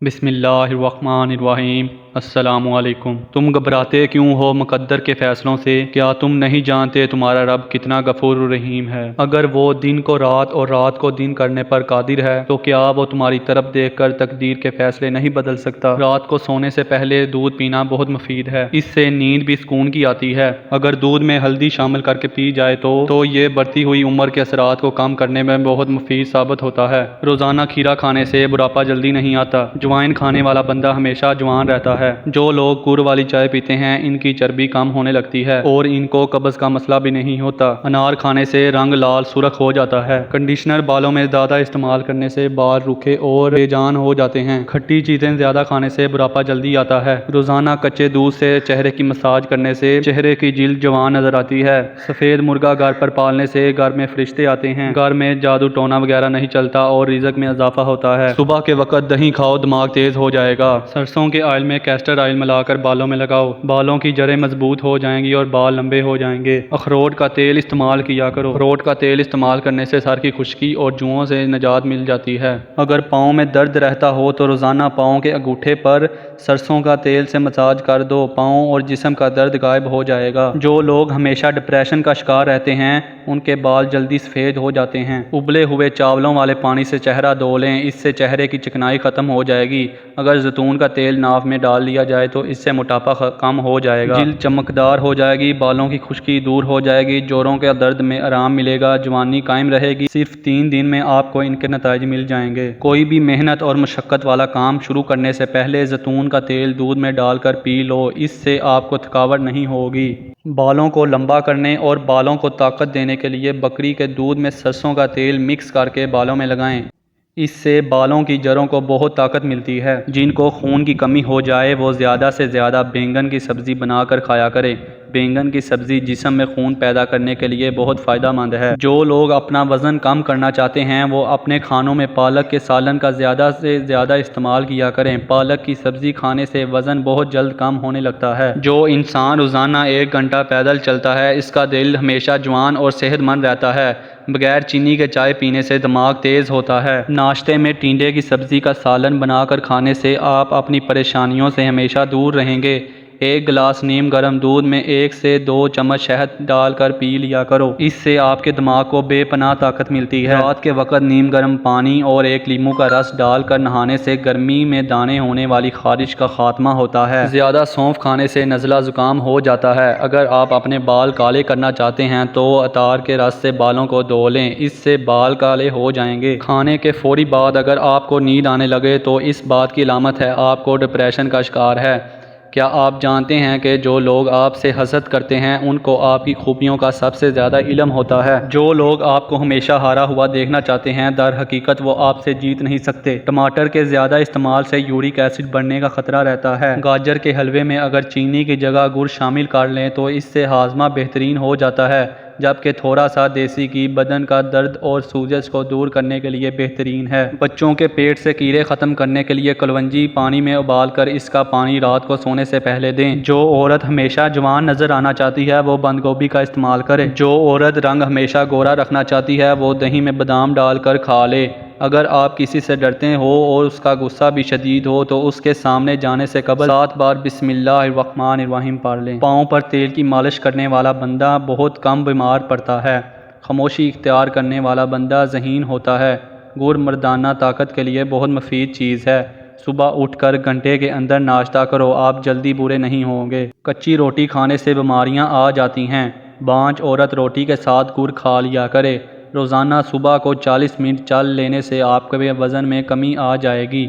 بسم اللہ الرحمن الرحیم۔ السلام علیکم۔ تم گھبراتے کیوں ہو مقدر کے فیصلوں سے؟ کیا تم نہیں جانتے تمہارا رب کتنا غفور الرحیم ہے؟ اگر وہ دن کو رات اور رات کو دن کرنے پر قادر ہے تو کیا وہ تمہاری طرف دیکھ کر تقدیر کے فیصلے نہیں بدل سکتا؟ رات کو سونے سے پہلے دودھ پینا بہت مفید ہے، اس سے نیند بھی سکون کی آتی ہے۔ اگر دودھ میں ہلدی شامل کر کے پی جائے تو یہ بڑھتی ہوئی عمر کے اثرات کو کم کرنے میں بہت مفید ثابت ہوتا ہے۔ روزانہ کھیرا کھانے سے بڑھاپا جلدی نہیں آتا۔ جوائن کھانے والا بندہ ہمیشہ جوان رہتا ہے۔ جو لوگ گڑ والی چائے پیتے ہیں ان کی چربی کم ہونے لگتی ہے اور ان کو قبض کا مسئلہ بھی نہیں ہوتا۔ انار کھانے سے رنگ لال سرخ ہو جاتا ہے۔ کنڈیشنر بالوں میں زیادہ استعمال کرنے سے بال روکھے اور بے جان ہو جاتے ہیں۔ کھٹی چیزیں زیادہ کھانے سے بڑھاپا جلدی آتا ہے۔ روزانہ کچے دودھ سے چہرے کی مساج کرنے سے چہرے کی جلد جوان نظر آتی ہے۔ سفید مرغا گھر پر پالنے سے گھر میں فرشتے آتے ہیں۔ گھر میں جادو ٹونا وغیرہ نہیں چلتا اور رزق میں اضافہ ہوتا ہے۔ صبح کے وقت دہی کھاؤ، دماغ تیز ہو جائے گا۔ سرسوں کے آئل میں کیسٹر آئل ملا کر بالوں میں لگاؤ، بالوں کی جڑیں مضبوط ہو جائیں گی اور بال لمبے ہو جائیں گے۔ اخروٹ کا تیل استعمال کیا کرو۔ اخروٹ کا تیل استعمال کرنے سے سر کی خشکی اور جوؤں سے نجات مل جاتی ہے۔ اگر پاؤں میں درد رہتا ہو تو روزانہ پاؤں کے انگوٹھے پر سرسوں کا تیل سے مساج کر دو، پاؤں اور جسم کا درد غائب ہو جائے گا۔ جو لوگ ہمیشہ ڈپریشن کا شکار رہتے ہیں ان کے بال جلدی سفید ہو جاتے ہیں۔ ابلے ہوئے چاولوں والے پانی سے چہرہ دھو لیں، اس سے چہرے کی چکنائی ختم ہو جائے گی۔ اگر زیتون کا تیل ناف میں ڈال لیا جائے تو اس سے موٹاپا کم ہو جائے گا، جلد چمکدار ہو جائے گی، بالوں کی خشکی دور ہو جائے گی، جوڑوں کے درد میں آرام ملے گا، جوانی قائم رہے گی۔ صرف 3 دن میں آپ کو ان کے نتائج مل جائیں گے۔ کوئی بھی محنت اور مشقت والا کام شروع کرنے سے پہلے زیتون کا تیل دودھ میں ڈال کر پی لو، اس سے آپ کو تھکاوٹ نہیں ہوگی۔ بالوں کو لمبا کرنے اور بالوں کو طاقت دینے کے لیے بکری کے دودھ میں سرسوں کا تیل مکس کر کے بالوں میں لگائیں، اس سے بالوں کی جڑوں کو بہت طاقت ملتی ہے۔ جن کو خون کی کمی ہو جائے وہ زیادہ سے زیادہ بینگن کی سبزی بنا کر کھایا کریں۔ بینگن کی سبزی جسم میں خون پیدا کرنے کے لیے بہت فائدہ مند ہے۔ جو لوگ اپنا وزن کم کرنا چاہتے ہیں وہ اپنے کھانوں میں پالک کے سالن کا زیادہ سے زیادہ استعمال کیا کریں۔ پالک کی سبزی کھانے سے وزن بہت جلد کم ہونے لگتا ہے۔ جو انسان روزانہ 1 گھنٹہ پیدل چلتا ہے اس کا دل ہمیشہ جوان اور صحت مند رہتا ہے۔ بغیر چینی کے چائے پینے سے دماغ تیز ہوتا ہے۔ ناشتے میں ٹینڈے کی سبزی کا سالن بنا کر کھانے سے آپ اپنی پریشانیوں سے ہمیشہ دور رہیں گے۔ 1 گلاس نیم گرم دودھ میں 1 سے 2 چمچ شہد ڈال کر پی لیا کرو، اس سے آپ کے دماغ کو بے پناہ طاقت ملتی ہے۔ رات کے وقت نیم گرم پانی اور 1 لیموں کا رس ڈال کر نہانے سے گرمی میں دانے ہونے والی خارش کا خاتمہ ہوتا ہے۔ زیادہ سونف کھانے سے نزلہ زکام ہو جاتا ہے۔ اگر آپ اپنے بال کالے کرنا چاہتے ہیں تو اتار کے رس سے بالوں کو دھو لیں، اس سے بال کالے ہو جائیں گے۔ کھانے کے فوری بعد اگر آپ کو نیند آنے لگے تو اس بات کی علامت ہے آپ کو ڈپریشن کا شکار ہے۔ کیا آپ جانتے ہیں کہ جو لوگ آپ سے حسد کرتے ہیں ان کو آپ کی خوبیوں کا سب سے زیادہ علم ہوتا ہے؟ جو لوگ آپ کو ہمیشہ ہارا ہوا دیکھنا چاہتے ہیں در حقیقت وہ آپ سے جیت نہیں سکتے۔ ٹماٹر کے زیادہ استعمال سے یورک ایسڈ بڑھنے کا خطرہ رہتا ہے۔ گاجر کے حلوے میں اگر چینی کی جگہ گڑ شامل کر لیں تو اس سے ہاضمہ بہترین ہو جاتا ہے، جبکہ تھوڑا سا دیسی گھی بدن کا درد اور سوزش کو دور کرنے کے لیے بہترین ہے۔ بچوں کے پیٹ سے کیڑے ختم کرنے کے لیے کلونجی پانی میں ابال کر اس کا پانی رات کو سونے سے پہلے دیں۔ جو عورت ہمیشہ جوان نظر آنا چاہتی ہے وہ بند گوبھی کا استعمال کرے۔ جو عورت رنگ ہمیشہ گورا رکھنا چاہتی ہے وہ دہی میں بادام ڈال کر کھا لے۔ اگر آپ کسی سے ڈرتے ہو اور اس کا غصہ بھی شدید ہو تو اس کے سامنے جانے سے قبل 7 بار بسم اللہ الرحمن الرحیم پڑھ لیں۔ پاؤں پر تیل کی مالش کرنے والا بندہ بہت کم بیمار پڑتا ہے۔ خاموشی اختیار کرنے والا بندہ ذہین ہوتا ہے۔ گڑ مردانہ طاقت کے لیے بہت مفید چیز ہے۔ صبح اٹھ کر گھنٹے کے اندر ناشتہ کرو، آپ جلدی برے نہیں ہوں گے۔ کچی روٹی کھانے سے بیماریاں آ جاتی ہیں۔ بانج عورت روٹی کے ساتھ گڑ کھا لیا کرے۔ روزانہ صبح کو 40 منٹ چل لینے سے آپ کے وزن میں کمی آ جائے گی۔